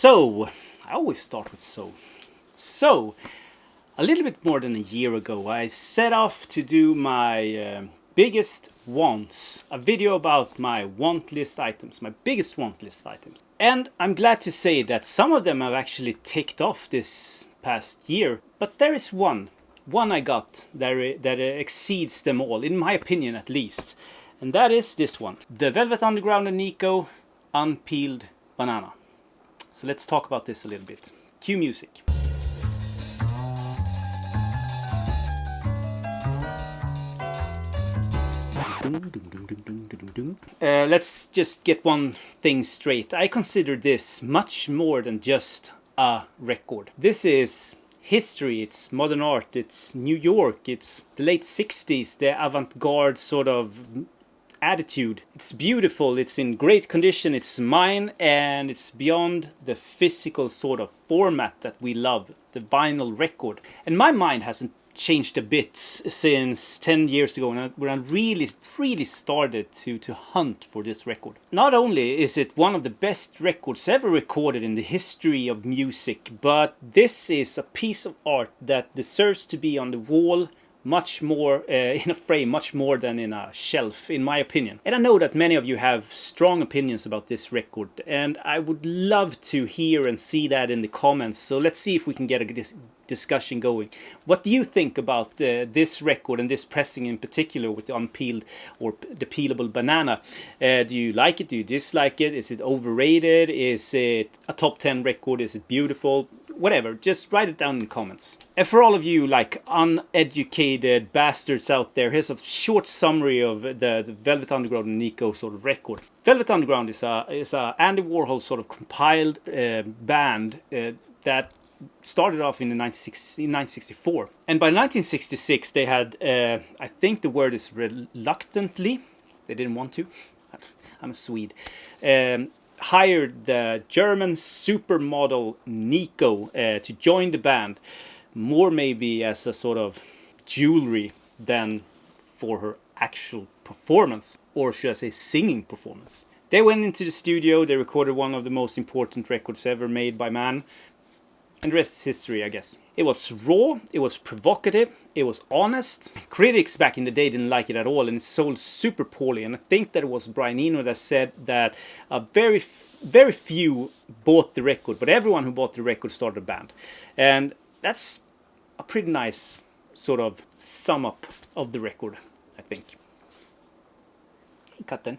So, I always start with so. So, a little bit more than a year ago, I set off to do my biggest wants. A video about my want list items, my biggest want list items. And I'm glad to say that some of them have actually ticked off this past year. But there is one I got that exceeds them all, in my opinion at least. And that is this one. The Velvet Underground and Nico Unpeeled Banana. So let's talk about this a little bit. Cue music. Let's just get one thing straight. I consider this much more than just a record. This is history, it's modern art, it's New York, it's the late 60s, the avant-garde sort of attitude. It's beautiful, it's in great condition, it's mine, and it's beyond the physical sort of format that we love, the vinyl record. And my mind hasn't changed a bit since 10 years ago when I really started to hunt for this record. Not only is it one of the best records ever recorded in the history of music, but this is a piece of art that deserves to be on the wall much more in a frame, much more than in a shelf, in my opinion. And I know that many of you have strong opinions about this record, and I would love to hear and see that in the comments. So let's see if we can get a discussion going. What do you think about this record and this pressing in particular with the Unpeeled or the peelable banana? Do you like it? Do you dislike it? Is it overrated? Is it a top 10 record? Is it beautiful? Whatever, just write it down in the comments. And for all of you like uneducated bastards out there, here's a short summary of the Velvet Underground and Nico sort of record. Velvet Underground is a Andy Warhol sort of compiled band that started off in 1964. And by 1966 they had, I think the word is reluctantly, they didn't want to, I'm a Swede, hired the German supermodel Nico to join the band, more maybe as a sort of jewelry than for her actual performance, or should I say singing performance. They went into the studio, they recorded one of the most important records ever made by man, and the rest is history, I guess. It was raw, it was provocative, it was honest. Critics back in the day didn't like it at all, and it sold super poorly. And I think that it was Brian Eno that said that very few bought the record, but everyone who bought the record started a band. And that's a pretty nice sort of sum up of the record, I think. Hey, cut then.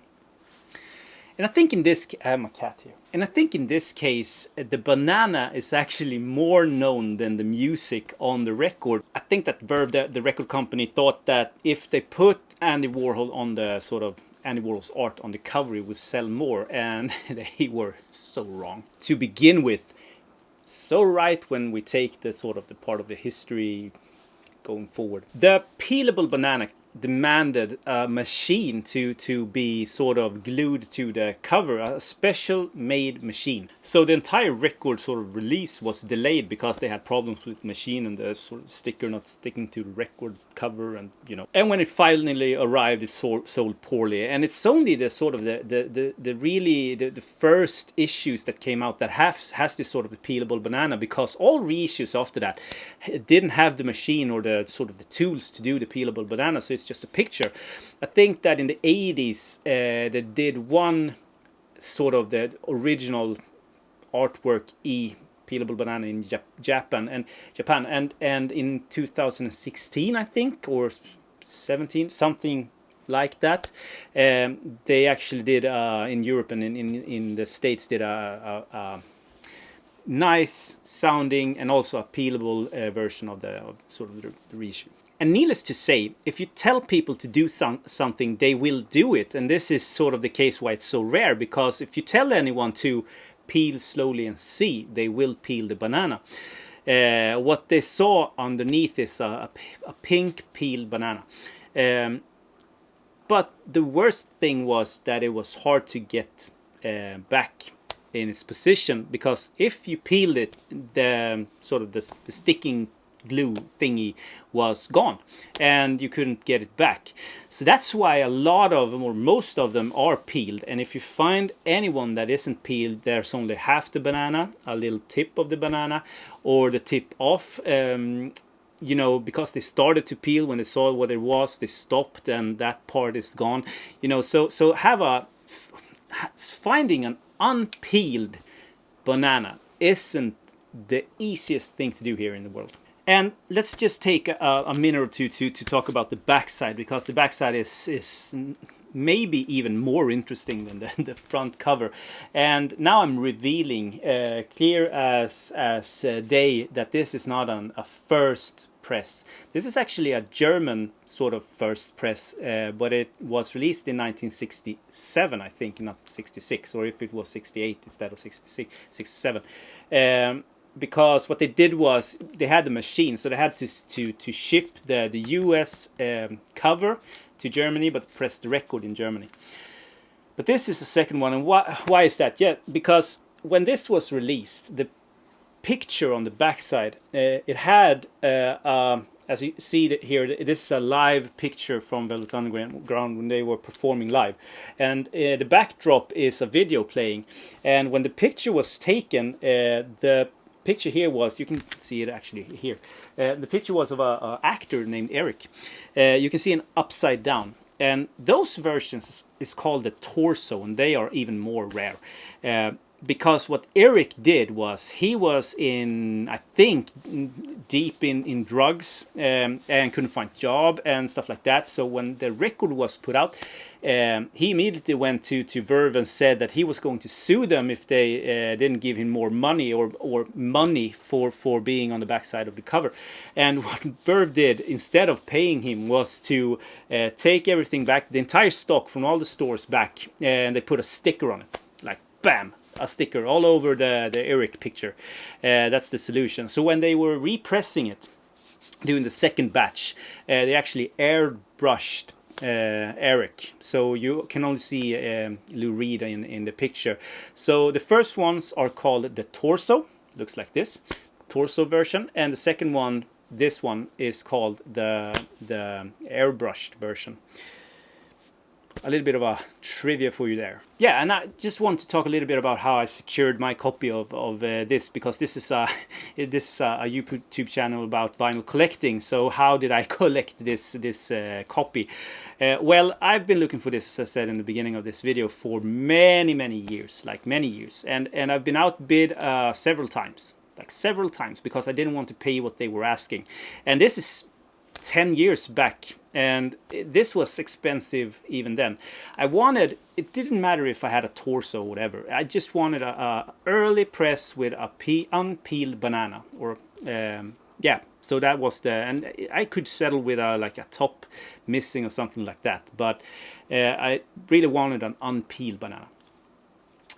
And I think in this, I have my cat here. And I think in this case, the banana is actually more known than the music on the record. I think that Verve, the record company, thought that if they put Andy Warhol on the sort of Andy Warhol's art on the cover, it would sell more. And they were so wrong. To begin with, so right when we take the sort of the part of the history going forward. The peelable banana demanded a machine to be sort of glued to the cover, a special made machine. So the entire record sort of release was delayed because they had problems with the machine and the sort of sticker not sticking to the record cover, and you know. And when it finally arrived, it sold poorly. And it's only the sort of the first issues that came out that has this sort of the peelable banana, because all reissues after that didn't have the machine or the sort of the tools to do the peelable banana. So it's just a picture. I think that in the 80s they did one sort of the original artwork peelable banana in Japan and in 2016 I think, or 17, something like that, they actually did in Europe and in the States did a nice sounding and also a peelable version of sort of the reissue. And needless to say, if you tell people to do something, they will do it. And this is sort of the case why it's so rare, because if you tell anyone to peel slowly and see, they will peel the banana. What they saw underneath is a pink peeled banana. But the worst thing was that it was hard to get back in its position, because if you peeled it, the sort of the sticking glue thingy was gone and you couldn't get it back. So that's why a lot of them, or most of them, are peeled. And if you find anyone that isn't peeled, there's only half the banana, a little tip of the banana, or the tip off. You know, because they started to peel when they saw what it was, they stopped and that part is gone. You know, so finding an unpeeled banana isn't the easiest thing to do here in the world. And let's just take a minute or two to talk about the backside, because the backside is maybe even more interesting than the front cover. And now I'm revealing clear as day that this is not a first press. This is actually a German sort of first press, but it was released in 1967, I think, not 66, or if it was 68 instead of 66, 67. Because what they did was they had the machine, so they had to ship the US cover to Germany, but press the record in Germany. But this is the second one, and why is that? Yeah, because when this was released, the picture on the backside, it had as you see here, this is a live picture from Velvet Underground when they were performing live, and the backdrop is a video playing. And when the picture was taken, the picture here was, you can see it actually here, the picture was of an actor named Eric. You can see an upside down, and those versions is called the torso, and they are even more rare. Because what Eric did was, he was in, I think, deep in drugs, and couldn't find job and stuff like that. So when the record was put out, he immediately went to Verve and said that he was going to sue them if they didn't give him more money, or money for being on the backside of the cover. And what Verve did, instead of paying him, was to take everything back, the entire stock from all the stores back, and they put a sticker on it, like bam, a sticker all over the Eric picture. That's the solution. So when they were repressing it, doing the second batch, they actually airbrushed Eric, so you can only see Lou Reed in the picture. So the first ones are called the torso, looks like this, torso version, and the second one, this one, is called the airbrushed version. A little bit of a trivia for you there. Yeah, and I just want to talk a little bit about how I secured my copy of this, because this is a YouTube channel about vinyl collecting. So how did I collect this copy? Well, I've been looking for this, as I said in the beginning of this video, for many years, and I've been outbid several times, because I didn't want to pay what they were asking. And this is 10 years back, and this was expensive even then. It didn't matter if I had a torso or whatever, I just wanted a early press with a unpeeled banana, or yeah, so that was and I could settle with like a top missing or something like that, but I really wanted an unpeeled banana.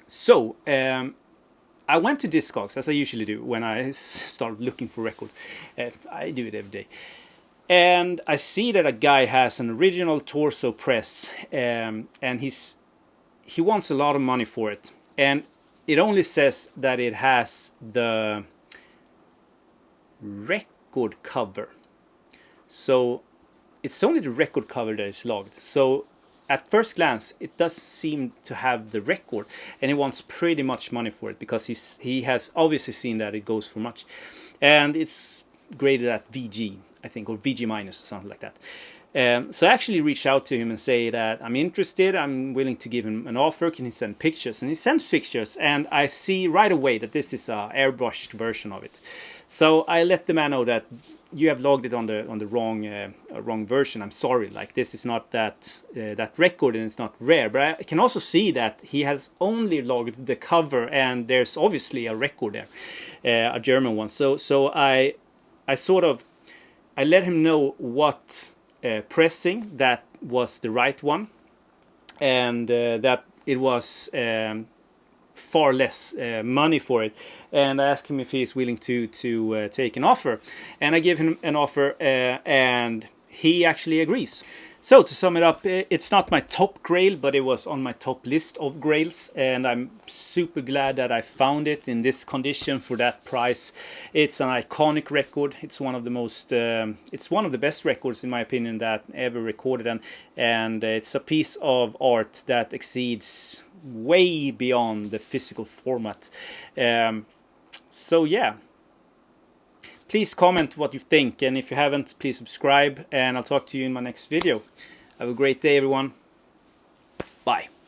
So I went to Discogs, as I usually do when I start looking for record. I do it every day. And I see that a guy has an original torso press, and he wants a lot of money for it. And it only says that it has the record cover. So it's only the record cover that is logged. So at first glance, it does seem to have the record, and he wants pretty much money for it, because he has obviously seen that it goes for much. And it's graded at VG, I think, or VG minus or something like that. So I actually reached out to him and say that I'm interested, I'm willing to give him an offer, can he send pictures? And he sent pictures, and I see right away that this is an airbrushed version of it. So I let the man know that you have logged it on the wrong version. I'm sorry, like, this is not that record, and it's not rare. But I can also see that he has only logged the cover, and there's obviously a record there, a German one. So I let him know what pressing that was the right one, and that it was far less money for it. And I asked him if he is willing to take an offer, and I give him an offer, and he actually agrees. So to sum it up, it's not my top grail, but it was on my top list of grails, and I'm super glad that I found it in this condition for that price. It's an iconic record. It's one of the most, it's one of the best records in my opinion that ever recorded, and it's a piece of art that exceeds way beyond the physical format. So yeah. Please comment what you think, and if you haven't, please subscribe, and I'll talk to you in my next video. Have a great day, everyone. Bye.